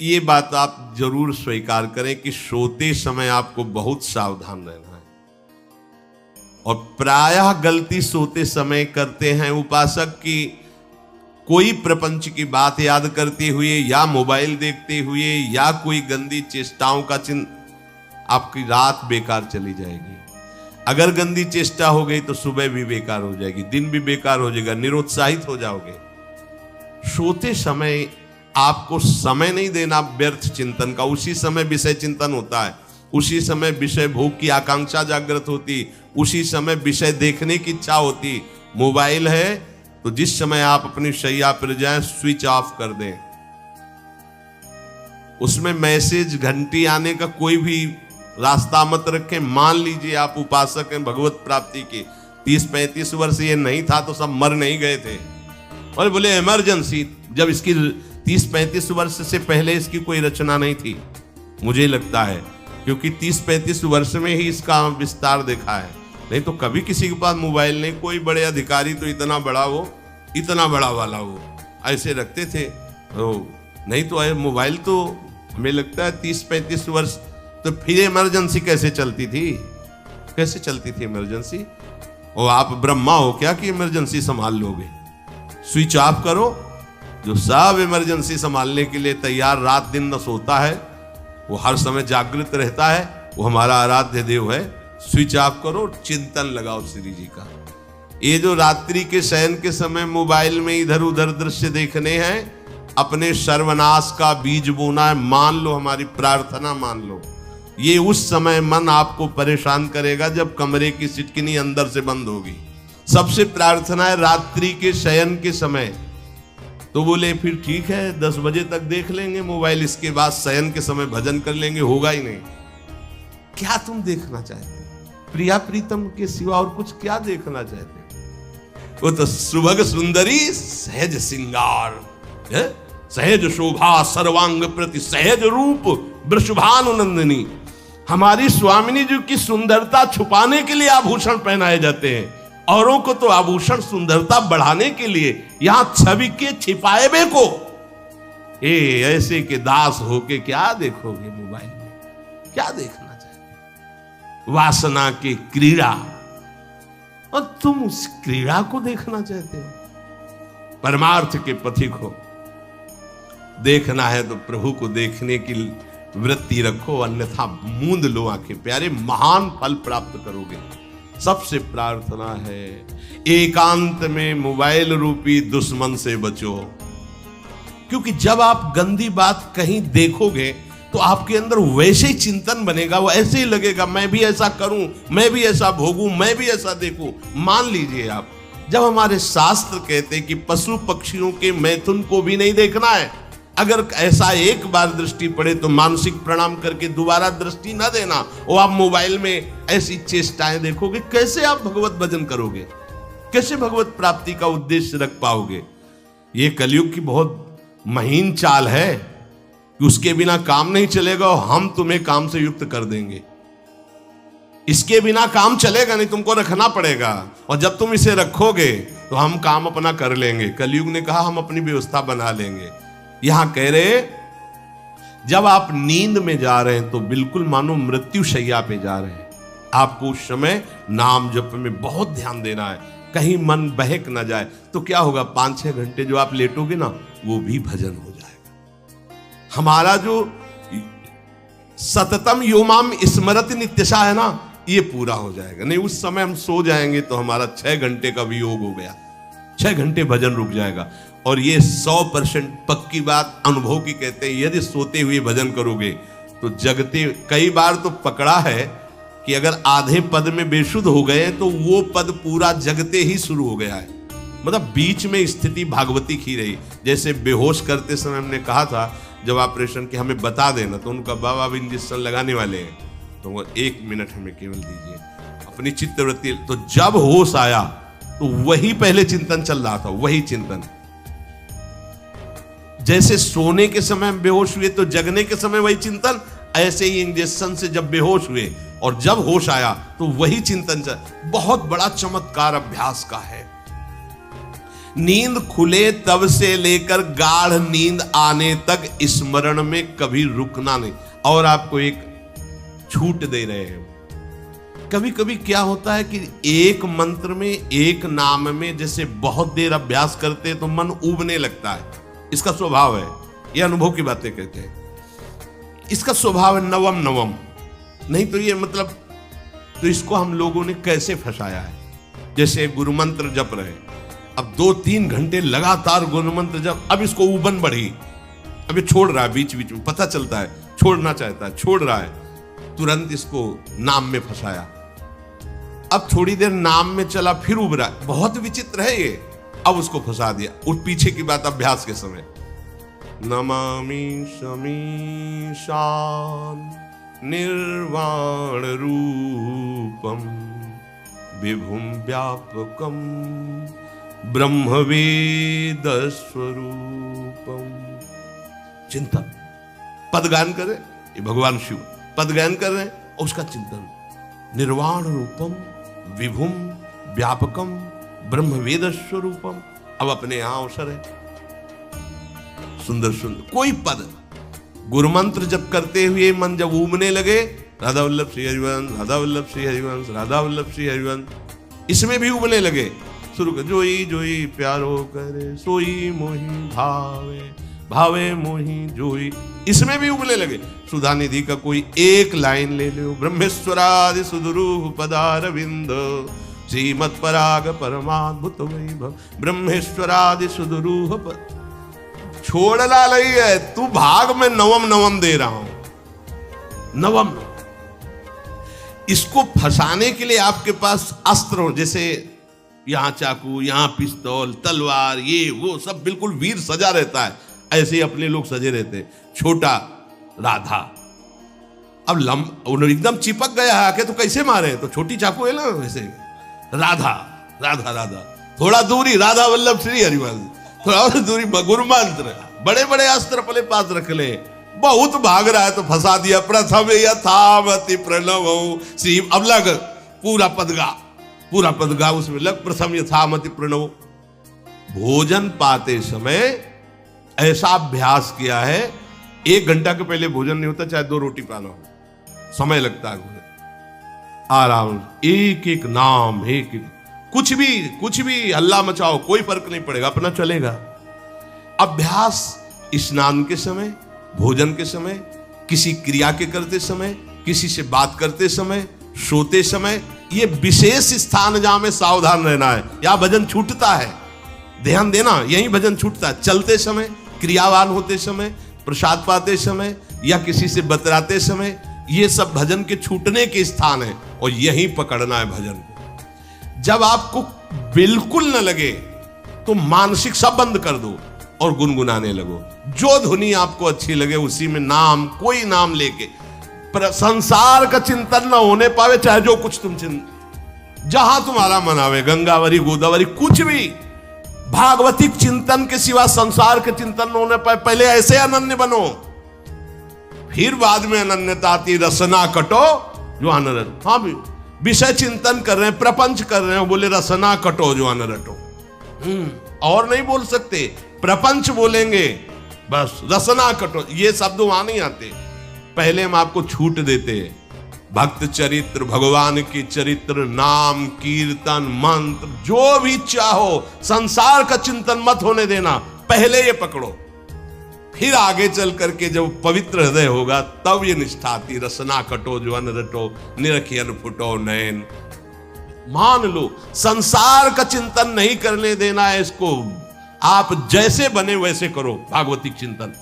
ये बात आप जरूर स्वीकार करें कि सोते समय आपको बहुत सावधान रहना है। और प्रायः गलती सोते समय करते हैं उपासक की कोई प्रपंच की बात याद करते हुए या मोबाइल देखते हुए या कोई गंदी चेष्टाओं का आपकी रात बेकार चली जाएगी। अगर गंदी चेष्टा हो गई तो सुबह भी बेकार हो जाएगी, दिन भी बेकार हो जाएगा, निरुत्साहित हो जाओगे। सोते समय आपको समय नहीं देना व्यर्थ चिंतन का। उसी समय विषय चिंतन होता है, उसी समय विषय भोग की आकांक्षा जागृत होती, उसी समय विषय देखने की इच्छा होती। मोबाइल है तो जिस समय आप अपनी शैया पर जाएं स्विच ऑफ कर दें। उसमें मैसेज घंटी आने का कोई भी रास्ता मत रखें। मान लीजिए आप उपासक हैं भगवत प्राप्ति के, 30-35 वर्ष ये नहीं था तो सब मर नहीं गए थे। और बोले इमरजेंसी, जब इसकी 30-35 वर्ष से पहले इसकी कोई रचना नहीं थी, मुझे लगता है, क्योंकि 30-35 वर्ष में ही इसका विस्तार देखा है। नहीं तो कभी किसी के पास मोबाइल नहीं। कोई बड़े अधिकारी तो इतना बड़ा वो, इतना बड़ा वाला वो ऐसे रखते थे। नहीं तो मोबाइल तो हमें लगता है 30-35 वर्ष। तो फिर इमरजेंसी कैसे चलती थी? कैसे चलती थी इमरजेंसी? और आप ब्रह्मा हो क्या कि इमरजेंसी संभाल लोगे? स्विच ऑफ करो। जो सब इमरजेंसी संभालने के लिए तैयार रात दिन न सोता है, वो हर समय जागृत रहता है, वो हमारा आराध्य देव है। स्विच ऑफ करो, चिंतन लगाओ श्री जी का। ये जो रात्रि के शयन के समय मोबाइल में इधर उधर दृश्य देखने हैं, अपने सर्वनाश का बीज बोना है। मान लो, हमारी प्रार्थना मान लो, ये उस समय मन आपको परेशान करेगा जब कमरे की सिटकिनी अंदर से बंद होगी। सबसे प्रार्थना है रात्रि के शयन के समय। तो बोले फिर ठीक है 10 बजे तक देख लेंगे मोबाइल, इसके बाद शयन के समय भजन कर लेंगे। होगा ही नहीं। क्या तुम देखना चाहते? प्रिया प्रीतम के सिवा और कुछ क्या देखना चाहते? वो तो सुभग सुंदरी सहज सिंगार, सहज शोभा सर्वांग प्रति सहज रूप वृषभानुनंदिनी। हमारी स्वामिनी जी की सुंदरता छुपाने के लिए आभूषण पहनाए जाते हैं। औरों को तो आभूषण सुंदरता बढ़ाने के लिए, यहां छवि के छिपाए बे को ऐसे के दास होके क्या देखोगे मोबाइल में? क्या देखना चाहते? वासना की क्रीड़ा, और तुम उस क्रीड़ा को देखना चाहते हो? परमार्थ के पथिक हो। देखना है तो प्रभु को देखने की वृत्ति रखो, अन्यथा मूंद लो आंखें। प्यारे, महान फल प्राप्त करोगे। सबसे प्रार्थना है एकांत में मोबाइल रूपी दुश्मन से बचो। क्योंकि जब आप गंदी बात कहीं देखोगे तो आपके अंदर वैसे ही चिंतन बनेगा। वो ऐसे ही लगेगा, मैं भी ऐसा करूं, मैं भी ऐसा भोगूं, मैं भी ऐसा देखूं। मान लीजिए आप, जब हमारे शास्त्र कहते कि पशु पक्षियों के मैथुन को भी नहीं देखना है, अगर ऐसा एक बार दृष्टि पड़े तो मानसिक प्रणाम करके दोबारा दृष्टि न देना। और आप मोबाइल में ऐसी चेष्टाएं देखोगे, कैसे आप भगवत भजन करोगे? कैसे भगवत प्राप्ति का उद्देश्य रख पाओगे? ये कलयुग की बहुत महीन चाल है कि उसके बिना काम नहीं चलेगा और हम तुम्हें काम से युक्त कर देंगे। इसके बिना काम चलेगा नहीं, तुमको रखना पड़ेगा। और जब तुम इसे रखोगे तो हम काम अपना कर लेंगे। कलयुग ने कहा हम अपनी व्यवस्था बना लेंगे। यहां कह रहे, जब आप नींद में जा रहे हैं तो बिल्कुल मानो मृत्यु शैया पे जा रहे हैं। आपको उस समय नाम जप में बहुत ध्यान देना है, कहीं मन बहक ना जाए। तो क्या होगा, 5-6 घंटे जो आप लेटोगे ना, वो भी भजन हो जाएगा। हमारा जो सततम योमाम स्मरति नित्यशा है ना, ये पूरा हो जाएगा। नहीं, उस समय हम सो जाएंगे तो हमारा 6 घंटे का वियोग हो गया, 6 घंटे भजन रुक जाएगा। और ये 100% पक्की बात अनुभव की कहते हैं। यदि सोते हुए भजन करोगे तो जगते, कई बार तो पकड़ा है कि अगर आधे पद में बेशुद्ध हो गए तो वो पद पूरा जगते ही शुरू हो गया है। मतलब बीच में स्थिति भागवती की रही। जैसे बेहोश करते समय हमने कहा था, जब ऑपरेशन के हमें बता देना, तो उनका बाबा अब इंजेक्शन लगाने वाले हैं, तो वो 1 मिनट हमें केवल दीजिए, अपनी चित्तवृत्ति। तो जब होश आया तो वही पहले चिंतन चल रहा था, वही चिंतन। जैसे सोने के समय बेहोश हुए तो जगने के समय वही चिंतन, ऐसे ही इंजेक्शन से जब बेहोश हुए और जब होश आया तो वही चिंतन। बहुत बड़ा चमत्कार अभ्यास का है। नींद खुले तब से लेकर गाढ़ नींद आने तक स्मरण में कभी रुकना नहीं। और आपको एक छूट दे रहे हैं। कभी कभी क्या होता है कि एक मंत्र में, एक नाम में जैसे बहुत देर अभ्यास करते हैं तो मन उबने लगता है। इसका स्वभाव है, ये अनुभव की बातें कहते हैं। इसका स्वभाव है नवम नवम, नहीं तो ये मतलब, तो इसको हम लोगों ने कैसे फंसाया है। जैसे गुरु मंत्र जप रहे, अब 2-3 घंटे लगातार गुरु मंत्र जप, अब इसको उबन बढ़ी, अब ये छोड़ रहा है, बीच बीच में पता चलता है छोड़ना चाहता है, छोड़ रहा है, तुरंत इसको नाम में फंसाया। अब थोड़ी देर नाम में चला, फिर उब रहा है, बहुत विचित्र है ये, अब उसको फंसा दिया। उठ पीछे की बात अभ्यास के समय, नमामि शमीशान निर्वाण रूपम विभुम व्यापकम ब्रह्मवेद स्वरूपम। चिंतन, पदगान करे, ये भगवान शिव पदगान कर रहे हैं, और उसका चिंतन, निर्वाण रूपम विभुम व्यापकम ब्रह्मवेद स्वरूपम। अब अपने यहां अवसर है, सुंदर सुंदर कोई पद गुरु मंत्र जब करते हुए मन जब उबने लगे, राधा वल्लभ श्री हरिवंश, राधा वल्लभ श्री हरिवंश, राधा वल्लभ श्री हरिवंश, इसमें भी उबने लगे, शुरू कर, जोई जोई प्यारो करे सोई मोही भावे, भावे मोही जोई, इसमें भी उबने लगे। सुधा निधि का कोई एक लाइन ले लो, ब्रह्मेश्वरादि सुदुरूह पदारविंद श्रीमत् पराग परमाद्भुत वैभव, ब्रह्मेश्वरादि सुदुरूह छोड़ना नहीं है, तू भाग में नवम नवम दे रहा हूं, नवम। इसको फंसाने के लिए आपके पास अस्त्र हो, जैसे यहां चाकू, यहां पिस्तौल, तलवार, ये वो सब बिल्कुल वीर सजा रहता है, ऐसे ही अपने लोग सजे रहते हैं। छोटा राधा, अब एकदम चिपक गया है आके, तो कैसे मारे, तो छोटी चाकू है ना वैसे, राधा राधा राधा, थोड़ा दूरी राधा वल्लभ श्री हरिवंश, थोड़ा और दूरी गुरु मंत्र, बड़े बड़े अस्त्र अपने पास रख ले, बहुत भाग रहा है तो फंसा दिया। प्रथम यथावति प्रणव श्री, अब लग पूरा पदगा, पूरा पदगा उसमें लग, प्रथम यथामति प्रणव। भोजन पाते समय ऐसा अभ्यास किया है, 1 घंटा के पहले भोजन नहीं होता, चाहे 2 रोटी पाना हो, समय लगता है, आराम, एक एक नाम, एक एक, कुछ भी हल्ला मचाओ, कोई फर्क नहीं पड़ेगा, अपना चलेगा। अभ्यास स्नान के समय, भोजन के समय, किसी क्रिया के करते समय, किसी से बात करते समय, सोते समय, ये विशेष स्थान जहां में सावधान रहना है। यहां भजन छूटता है, ध्यान देना, यही भजन छूटता है। चलते समय, क्रियावान होते समय, प्रसाद पाते समय, या किसी से बतराते समय, ये सब भजन के छूटने के स्थान है, और यही पकड़ना है भजन को। जब आपको बिल्कुल न लगे तो मानसिक सब बंद कर दो और गुनगुनाने लगो, जो धुनी आपको अच्छी लगे उसी में नाम, कोई नाम लेके, संसार का चिंतन न होने पावे, चाहे जो कुछ तुम जहां तुम्हारा मन आवे, गंगावरी गोदावरी, कुछ भी, भागवतिक चिंतन के सिवा संसार के चिंतन न होने पाए। पहले ऐसे अनन्य बनो, फिर बाद में अनन्यता आती, रसना कटो जो अनर। हाँ भी विषय चिंतन कर रहे हैं, प्रपंच कर रहे हैं, बोले रसना कटो जो अनर रटो, और नहीं बोल सकते, प्रपंच बोलेंगे बस, रसना कटो, ये शब्द वहां नहीं आते। पहले हम आपको छूट देते, भक्त चरित्र, भगवान की चरित्र, नाम, कीर्तन, मंत्र, जो भी चाहो, संसार का चिंतन मत होने देना, पहले ये पकड़ो, फिर आगे चल करके जब पवित्र हृदय होगा तब ये निष्ठा आती, रसना कटो जो अन रटो, निरखियन फुटो नयन। मान लो संसार का चिंतन नहीं करने देना है इसको, आप जैसे बने वैसे करो भागवतिक चिंतन,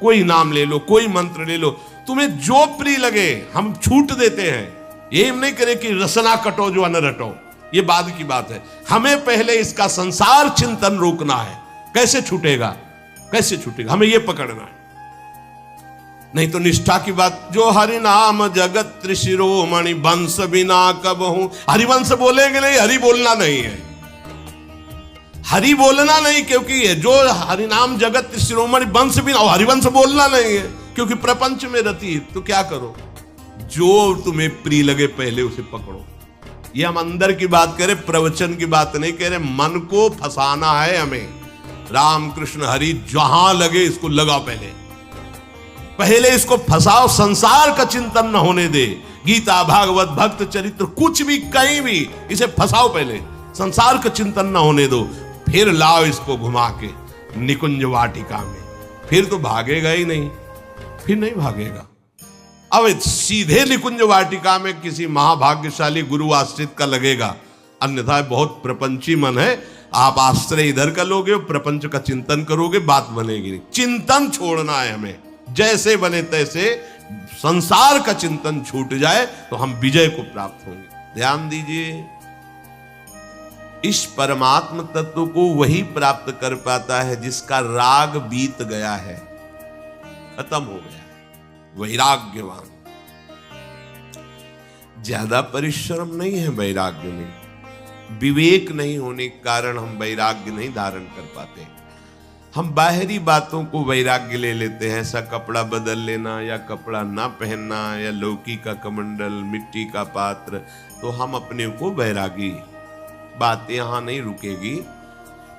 कोई नाम ले लो, कोई मंत्र ले लो, तुम्हें जो प्रिय लगे, हम छूट देते हैं। ये नहीं करें कि रसना कटो जो अन रटो, ये बाद की बात है, हमें पहले इसका संसार चिंतन रोकना है। कैसे छूटेगा, कैसे छूटेगा, हमें यह पकड़ना है, नहीं तो निष्ठा की बात। जो हरि नाम जगत त्रिशिरोमणि वंश बिना कबहू, हरिवंश बोलेंगे नहीं, हरि बोलना नहीं है, हरि बोलना नहीं, क्योंकि जो हरि नाम जगत त्रिशिरोमणि वंश बिना, हरिवंश बोलना नहीं है, क्योंकि प्रपंच में रति। तो क्या करो, जो तुम्हें प्रिय लगे पहले उसे पकड़ो, ये हम अंदर की बात करें, प्रवचन की बात नहीं कह रहे। मन को फंसाना है हमें। राम कृष्ण हरि जहां लगे इसको लगा, पहले इसको फंसाओ, संसार का चिंतन न होने दे। गीता भागवत भक्त चरित्र कुछ भी कहीं भी इसे फंसाओ, पहले संसार का चिंतन न होने दो, फिर लाओ इसको घुमा के निकुंज वाटिका में। फिर तो भागेगा ही नहीं, फिर नहीं भागेगा। अब सीधे निकुंज वाटिका में किसी महाभाग्यशाली गुरु आश्रित का लगेगा, अन्यथा बहुत प्रपंची मन है। आप आश्रय इधर का लोगे, प्रपंच का चिंतन करोगे, बात बनेगी नहीं। चिंतन छोड़ना है हमें, जैसे बने तैसे संसार का चिंतन छूट जाए तो हम विजय को प्राप्त होंगे। ध्यान दीजिए, इस परमात्म तत्व को वही प्राप्त कर पाता है जिसका राग बीत गया है, खत्म हो गया है, वैराग्यवान। ज्यादा परिश्रम नहीं है वैराग्य में, विवेक नहीं होने के कारण हम वैराग्य नहीं धारण कर पाते। हम बाहरी बातों को वैराग्य ले लेते हैं, ऐसा कपड़ा बदल लेना या कपड़ा ना पहनना या लौकी का कमंडल, मिट्टी का पात्र, तो हम अपने को वैरागी। बात यहां नहीं रुकेगी।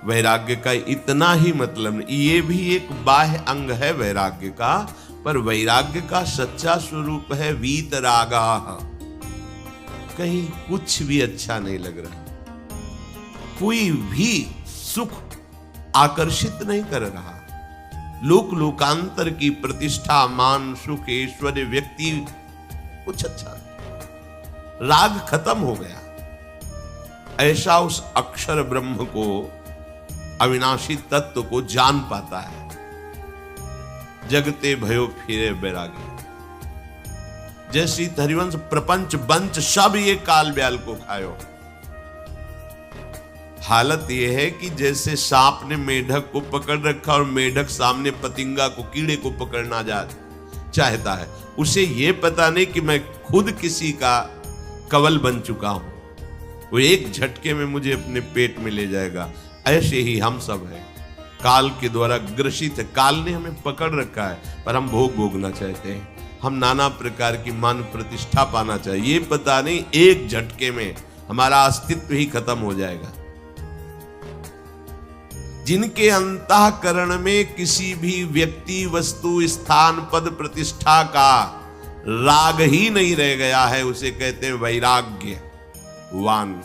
वैराग्य का इतना ही मतलब नहीं, ये भी एक बाह्य अंग है वैराग्य का, पर वैराग्य का सच्चा स्वरूप है वीतरागा। कहीं कुछ भी अच्छा नहीं लग रहा, कोई भी सुख आकर्षित नहीं कर रहा, लोक लोकांतर की प्रतिष्ठा, मान, सुख, ऐश्वर्य, व्यक्ति कुछ अच्छा नहीं, राग खत्म हो गया। ऐसा उस अक्षर ब्रह्म को, अविनाशी तत्व को जान पाता है। जगते भयो फिरे बैरागी। जैसी हरिवंश प्रपंच बंच सब ये काल ब्याल को खायो। हालत यह है कि जैसे सांप ने मेढक को पकड़ रखा और मेढक सामने पतिंगा को, कीड़े को पकड़ना चाहता है। उसे यह पता नहीं कि मैं खुद किसी का कवल बन चुका हूं, वो एक झटके में मुझे अपने पेट में ले जाएगा। ऐसे ही हम सब हैं, काल के द्वारा ग्रसित है। काल ने हमें पकड़ रखा है, पर हम भोग भोगना चाहते हैं। हम नाना प्रकार की मान प्रतिष्ठा पाना चाहिए, ये पता नहीं एक झटके में हमारा अस्तित्व ही खत्म हो जाएगा। जिनके अंतःकरण में किसी भी व्यक्ति, वस्तु, स्थान, पद, प्रतिष्ठा का राग ही नहीं रह गया है, उसे कहते हैं वैराग्यवान।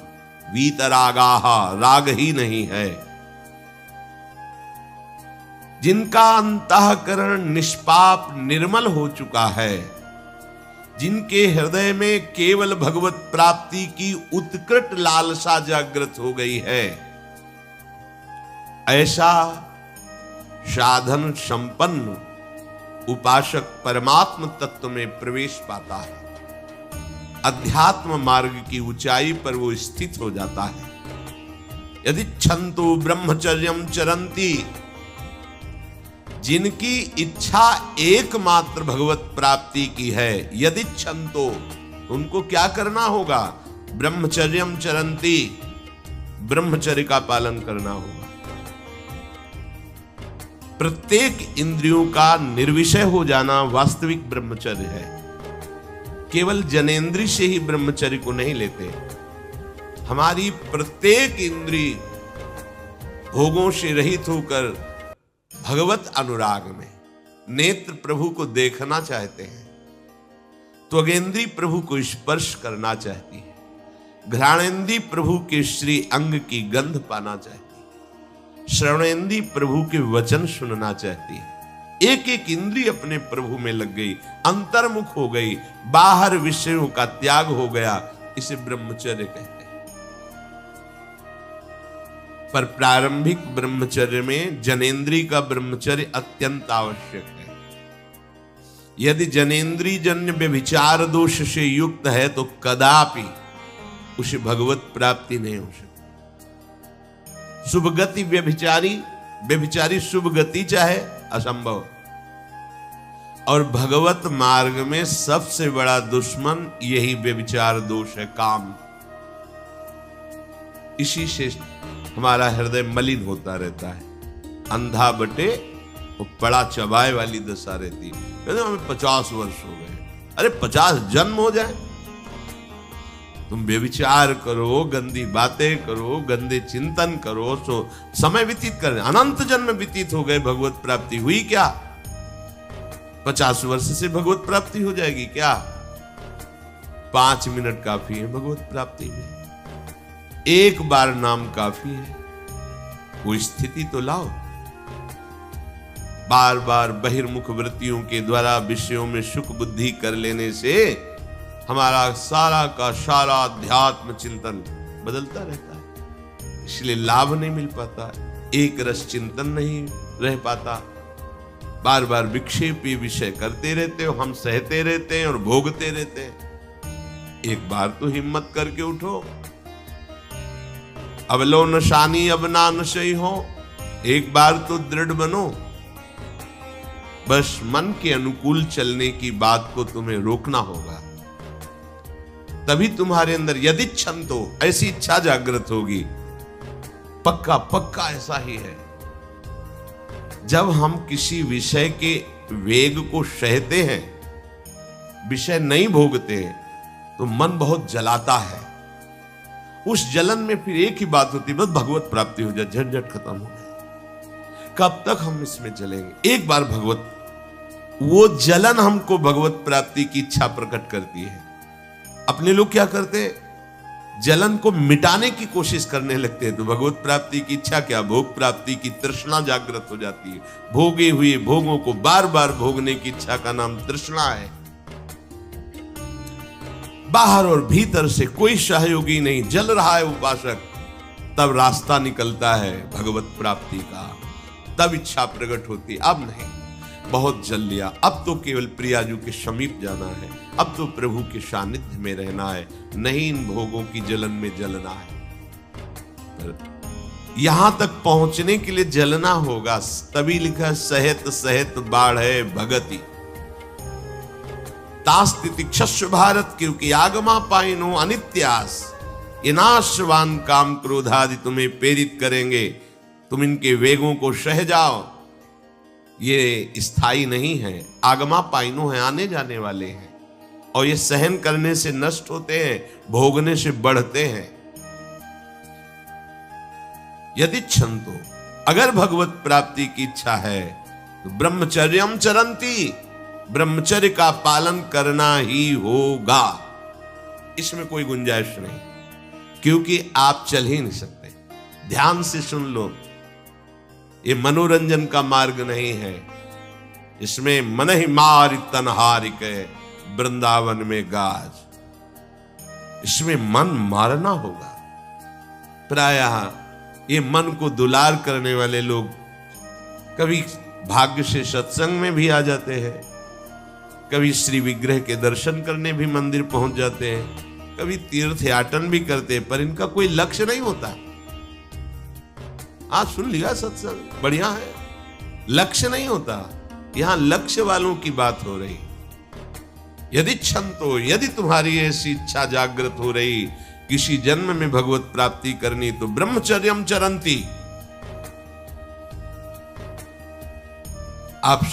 वीतरागाः, राग ही नहीं है। जिनका अंतःकरण निष्पाप निर्मल हो चुका है, जिनके हृदय में केवल भगवत प्राप्ति की उत्कट लालसा जागृत हो गई है, ऐसा साधन संपन्न उपासक परमात्म तत्व में प्रवेश पाता है। अध्यात्म मार्ग की ऊंचाई पर वो स्थित हो जाता है। यदि छंतु ब्रह्मचर्यम चरंती, जिनकी इच्छा एकमात्र भगवत प्राप्ति की है, यदि छंतो, उनको क्या करना होगा? ब्रह्मचर्यम चरंती, ब्रह्मचर्य का पालन करना होगा। प्रत्येक इंद्रियों का निर्विषय हो जाना वास्तविक ब्रह्मचर्य है। केवल जनेंद्रिय से ही ब्रह्मचर्य को नहीं लेते। हमारी प्रत्येक इंद्रिय भोगों से रहित होकर भगवत अनुराग में, नेत्र प्रभु को देखना चाहते हैं, त्वगेंद्रिय प्रभु को स्पर्श करना चाहती है, घ्राणेंद्रिय प्रभु के श्री अंग की गंध पाना चाहती है, श्रवणेंद्रिय प्रभु के वचन सुनना चाहती है। एक एक इंद्रिय अपने प्रभु में लग गई, अंतर्मुख हो गई, बाहर विषयों का त्याग हो गया। इसे ब्रह्मचर्य कहते हैं। पर प्रारंभिक ब्रह्मचर्य में जनेंद्रिय का ब्रह्मचर्य अत्यंत आवश्यक है। यदि जनेंद्रिय जन्य व्यभिचार दोष से युक्त है तो कदापि उसे भगवत प्राप्ति नहीं हो सकती। शुभ गति व्यभिचारी शुभ गति चाहे असंभव। और भगवत मार्ग में सबसे बड़ा दुश्मन यही व्यभिचार दोष है, काम। इसी से हमारा हृदय मलिन होता रहता है। अंधा बटे वो बड़ा चबाए वाली दशा रहती है। कहते हमें 50 वर्ष हो गए। अरे 50 जन्म हो जाए तुम व्यभिचार करो, गंदी बातें करो, गंदे चिंतन करो, सो समय व्यतीत कर, अनंत जन्म व्यतीत हो गए, भगवत प्राप्ति हुई क्या? 50 वर्ष से भगवत प्राप्ति हो जाएगी क्या? 5 मिनट काफी है भगवत प्राप्ति में। एक बार नाम काफी है। वो स्थिति तो लाओ। बार बार बहिर्मुख वृत्तियों के द्वारा विषयों में सुख बुद्धि कर लेने से हमारा सारा का सारा अध्यात्म चिंतन बदलता रहता है, इसलिए लाभ नहीं मिल पाता, एक रस चिंतन नहीं रह पाता। बार बार विक्षेपी विषय करते रहते हो, हम सहते रहते हैं और भोगते रहते हैं। एक बार तो हिम्मत करके उठो। अब लो नशानी अब ना नशई हो, एक बार तो दृढ़ बनो। बस मन के अनुकूल चलने की बात को तुम्हें रोकना होगा, तभी तुम्हारे अंदर यदि क्षण तो ऐसी इच्छा जागृत होगी। पक्का पक्का ऐसा ही है। जब हम किसी विषय के वेग को सहते हैं, विषय नहीं भोगते हैं, तो मन बहुत जलाता है। उस जलन में फिर एक ही बात होती है, बस भगवत प्राप्ति हो जाए, झंझट खत्म हो जाए। कब तक हम इसमें चलेंगे? एक बार भगवत, वो जलन हमको भगवत प्राप्ति की इच्छा प्रकट करती है। अपने लोग क्या करते, जलन को मिटाने की कोशिश करने लगते हैं, तो भगवत प्राप्ति की इच्छा क्या, भोग प्राप्ति की तृष्णा जागृत हो जाती है। भोगे हुए भोगों को बार बार भोगने की इच्छा का नाम तृष्णा है। बाहर और भीतर से कोई सहयोगी नहीं, जल रहा है उपासक, तब रास्ता निकलता है भगवत प्राप्ति का, तब इच्छा प्रकट होती। अब नहीं, बहुत जल लिया, अब तो केवल प्रियाजू के समीप जाना है, अब तो प्रभु के सानिध्य में रहना है, नहीं इन भोगों की जलन में जलना है। यहां तक पहुंचने के लिए जलना होगा, तभी लिखा सहित सहित बाढ़ है भगति तास्तिति क्षस्व भारत, क्योंकि आगमा पाइनो अनित्यास, ये नाशवान काम क्रोधादि तुम्हें प्रेरित करेंगे, तुम इनके वेगों को सह जाओ। ये स्थायी नहीं है, आगमा पाइनो है, आने जाने वाले हैं, और ये सहन करने से नष्ट होते हैं, भोगने से बढ़ते हैं। यदि क्षंतो, अगर भगवत प्राप्ति की इच्छा है तो ब्रह्मचर्यम चरंती, ब्रह्मचर्य का पालन करना ही होगा, इसमें कोई गुंजाइश नहीं, क्योंकि आप चल ही नहीं सकते। ध्यान से सुन लो, ये मनोरंजन का मार्ग नहीं है, इसमें मन ही मार तनहारिक वृंदावन में गाज, इसमें मन मारना होगा। प्रायः ये मन को दुलार करने वाले लोग कभी भाग्य से सत्संग में भी आ जाते हैं, कभी श्री विग्रह के दर्शन करने भी मंदिर पहुंच जाते हैं, कभी तीर्थ याटन भी करते हैं, पर इनका कोई लक्ष्य नहीं होता। आज सुन लिया सत्संग, बढ़िया है, लक्ष्य नहीं होता। यहां लक्ष्य वालों की बात हो रही। यदि क्षंतो, यदि तुम्हारी ऐसी इच्छा जागृत हो रही किसी जन्म में भगवत प्राप्ति करनी, तो ब्रह्मचर्यम चरंती, आप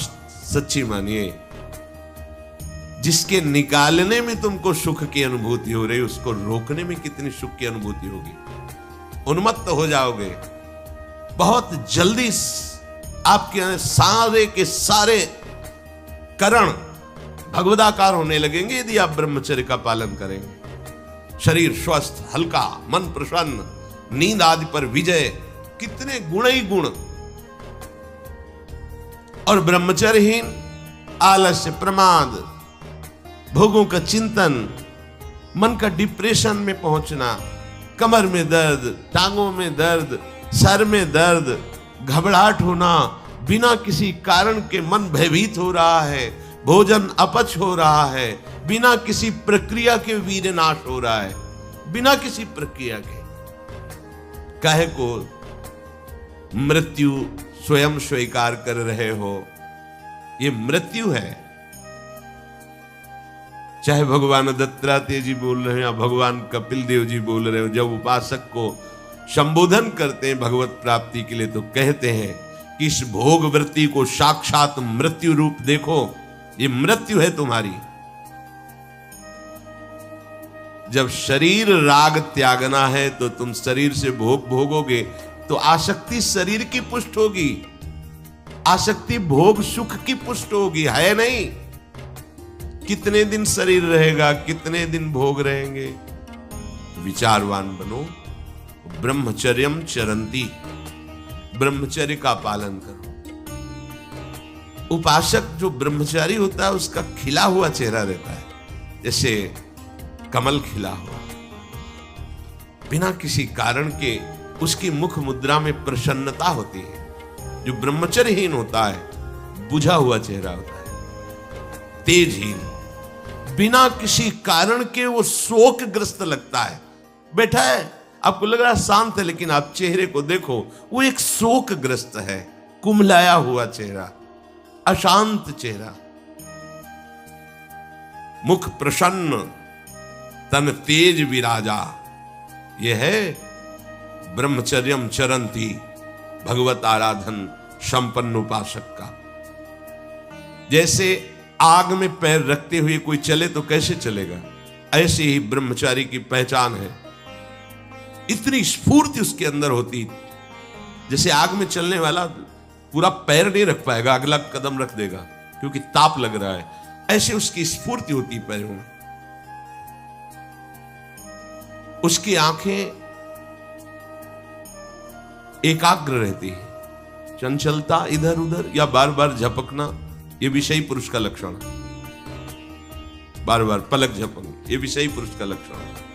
सच्ची मानिए, जिसके निकालने में तुमको सुख की अनुभूति हो रही, उसको रोकने में कितनी सुख की अनुभूति होगी। उन्मत्त हो जाओगे, बहुत जल्दी आपके सारे के सारे करण भगवदाकार होने लगेंगे यदि आप ब्रह्मचर्य का पालन करेंगे। शरीर स्वस्थ, हल्का, मन प्रसन्न, नींद आदि पर विजय, कितने गुण ही गुण। और ब्रह्मचर्यहीन आलस्य, प्रमाद, भोगों का चिंतन, मन का डिप्रेशन में पहुंचना, कमर में दर्द, टांगों में दर्द, सर में दर्द, घबराहट होना, बिना किसी कारण के मन भयभीत हो रहा है, भोजन अपच हो रहा है, बिना किसी प्रक्रिया के वीर नाश हो रहा है, बिना किसी प्रक्रिया के। काहे को मृत्यु स्वयं स्वीकार कर रहे हो, ये मृत्यु है। चाहे भगवान दत्तात्रेय जी बोल रहे हैं या भगवान कपिल देव जी बोल रहे हो, जब उपासक को संबोधन करते हैं भगवत प्राप्ति के लिए, तो कहते हैं कि इस भोग वृत्ति को साक्षात मृत्यु रूप देखो, ये मृत्यु है तुम्हारी। जब शरीर राग त्यागना है तो तुम शरीर से भोग भोगोगे तो आसक्ति शरीर की पुष्ट होगी, आसक्ति भोग सुख की पुष्ट होगी, है नहीं। कितने दिन शरीर रहेगा, कितने दिन भोग रहेंगे। विचारवान बनो, ब्रह्मचर्यम चरंती, ब्रह्मचर्य का पालन करो। उपासक जो ब्रह्मचारी होता है उसका खिला हुआ चेहरा रहता है, जैसे कमल खिला हुआ, बिना किसी कारण के उसकी मुख मुद्रा में प्रसन्नता होती है। जो ब्रह्मचर्यहीन होता है बुझा हुआ चेहरा होता है, तेजहीन, बिना किसी कारण के वो शोकग्रस्त लगता है। बैठा है, आपको लग रहा है शांत है, लेकिन आप चेहरे को देखो, वो एक शोकग्रस्त है, कुम्हलाया हुआ चेहरा, अशांत चेहरा। मुख प्रसन्न, तन तेज विराजा, यह है ब्रह्मचर्यम चरंती, भगवत आराधन संपन्न उपासक का। जैसे आग में पैर रखते हुए कोई चले तो कैसे चलेगा, ऐसे ही ब्रह्मचारी की पहचान है। इतनी स्फूर्ति उसके अंदर होती, जैसे आग में चलने वाला पूरा पैर नहीं रख पाएगा, अगला कदम रख देगा क्योंकि ताप लग रहा है, ऐसे उसकी स्फूर्ति होती पैरों में। उसकी आंखें एकाग्र रहती है, चंचलता इधर उधर या बार बार झपकना, यह विषयी पुरुष का लक्षण है। बार बार पलक झपकना, यह विषयी पुरुष का लक्षण है।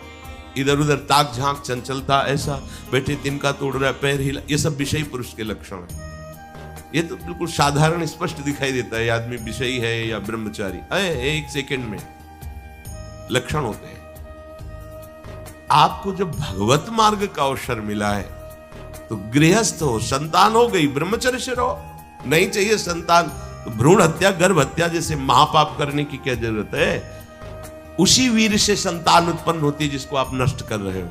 इधर उधर ताक झांक, चंचलता, ऐसा बैठे तिनका तोड़ रहा है, पैर हिला, ये सब विषयी पुरुष के लक्षण है। ये तो बिल्कुल साधारण स्पष्ट दिखाई देता है आदमी विषयी है या ब्रह्मचारी, एक सेकंड में लक्षण होते हैं। आपको जब भगवत मार्ग का अवसर मिला है तो गृहस्थ हो, संतान हो गई, ब्रह्मचर्य से रहो। नहीं चाहिए संतान तो भ्रूण हत्या, गर्भ हत्या जैसे महापाप करने की क्या जरूरत है। उसी वीर से संतान उत्पन्न होती है जिसको आप नष्ट कर रहे हो,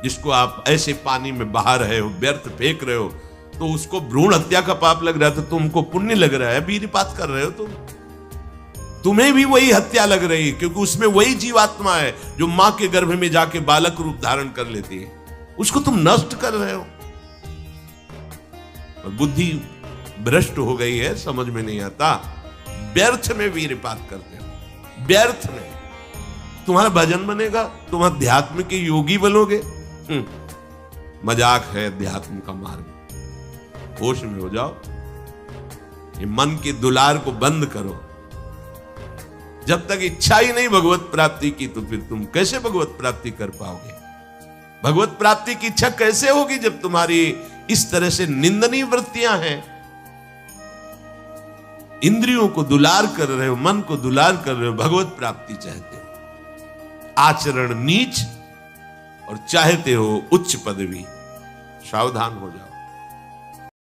जिसको आप ऐसे पानी में बहा रहे हो, व्यर्थ फेंक रहे हो, तो उसको भ्रूण हत्या का पाप लग रहा है, तो तुमको पुण्य लग रहा है, वीरपात कर रहे हो तुम्हें भी वही हत्या लग रही है, क्योंकि उसमें वही जीवात्मा है जो मां के गर्भ में जाके बालक रूप धारण कर लेती है, उसको तुम नष्ट कर रहे हो। और बुद्धि भ्रष्ट हो गई है, समझ में नहीं आता, व्यर्थ में वीरपात करते हो, व्यर्थ में। तुम्हारा भजन बनेगा, तुम अध्यात्म के योगी बनोगे, मजाक है अध्यात्म का मार्ग। होश में हो जाओ, ये मन के दुलार को बंद करो। जब तक इच्छा ही नहीं भगवत प्राप्ति की, तो फिर तुम कैसे भगवत प्राप्ति कर पाओगे। भगवत प्राप्ति की इच्छा कैसे होगी जब तुम्हारी इस तरह से निंदनीय वृत्तियां हैं। इंद्रियों को दुलार कर रहे हो, मन को दुलार कर रहे हो, भगवत प्राप्ति चाहते हो, आचरण नीच और चाहते हो उच्च पदवी। सावधान हो जाओ।